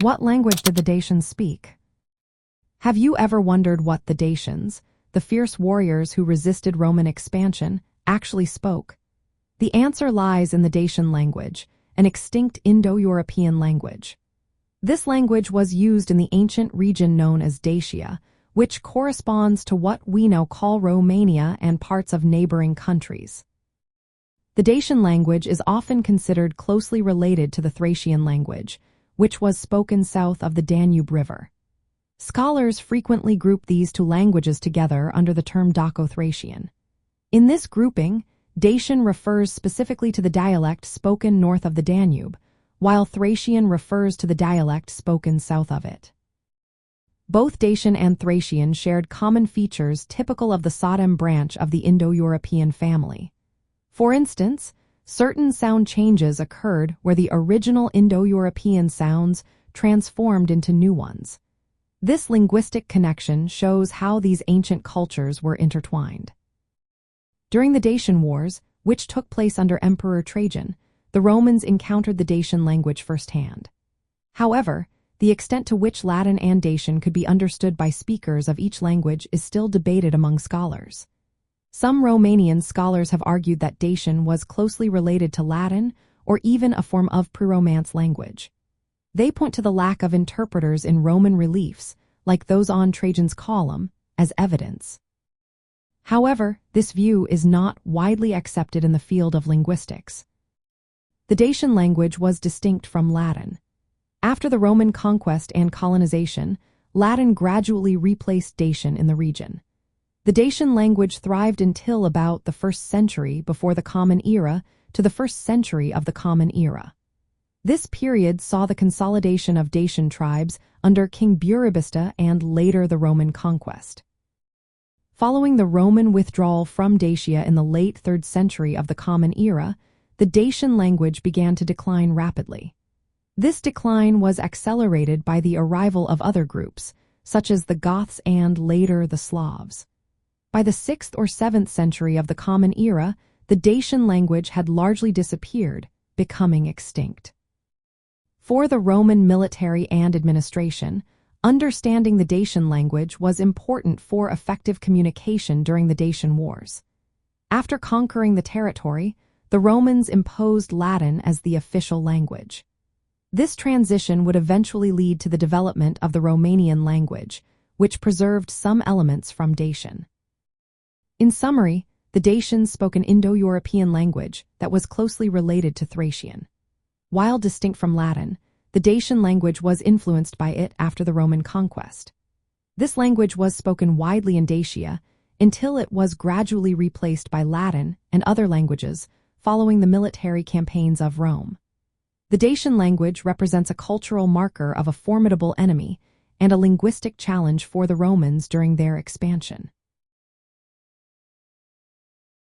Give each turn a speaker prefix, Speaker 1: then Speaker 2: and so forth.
Speaker 1: What language did the Dacians speak? Have you ever wondered what the Dacians, the fierce warriors who resisted Roman expansion, actually spoke? The answer lies in the Dacian language, an extinct Indo-European language. This language was used in the ancient region known as Dacia, which corresponds to what we now call Romania and parts of neighboring countries. The Dacian language is often considered closely related to the Thracian language, which was spoken south of the Danube River. Scholars frequently group these two languages together under the term Daco-Thracian. In this grouping, Dacian refers specifically to the dialect spoken north of the Danube, while Thracian refers to the dialect spoken south of it. Both Dacian and Thracian shared common features typical of the Sottom branch of the Indo-European family. For instance, certain sound changes occurred where the original Indo-European sounds transformed into new ones. This linguistic connection shows how these ancient cultures were intertwined. During the Dacian Wars, which took place under Emperor Trajan, the Romans encountered the Dacian language firsthand. However, the extent to which Latin and Dacian could be understood by speakers of each language is still debated among scholars. Some Romanian scholars have argued that Dacian was closely related to Latin or even a form of pre-Romance language. They point to the lack of interpreters in Roman reliefs, like those on Trajan's column, as evidence. However, this view is not widely accepted in the field of linguistics. The Dacian language was distinct from Latin. After the Roman conquest and colonization, Latin gradually replaced Dacian in the region. The Dacian language thrived until about the 1st century before the Common Era to the 1st century of the Common Era. This period saw the consolidation of Dacian tribes under King Burebista and later the Roman conquest. Following the Roman withdrawal from Dacia in the late 3rd century of the Common Era, the Dacian language began to decline rapidly. This decline was accelerated by the arrival of other groups, such as the Goths and later the Slavs. By the 6th or 7th century of the Common Era, the Dacian language had largely disappeared, becoming extinct. For the Roman military and administration, understanding the Dacian language was important for effective communication during the Dacian Wars. After conquering the territory, the Romans imposed Latin as the official language. This transition would eventually lead to the development of the Romanian language, which preserved some elements from Dacian. In summary, the Dacians spoke an Indo-European language that was closely related to Thracian. While distinct from Latin, the Dacian language was influenced by it after the Roman conquest. This language was spoken widely in Dacia until it was gradually replaced by Latin and other languages following the military campaigns of Rome. The Dacian language represents a cultural marker of a formidable enemy and a linguistic challenge for the Romans during their expansion.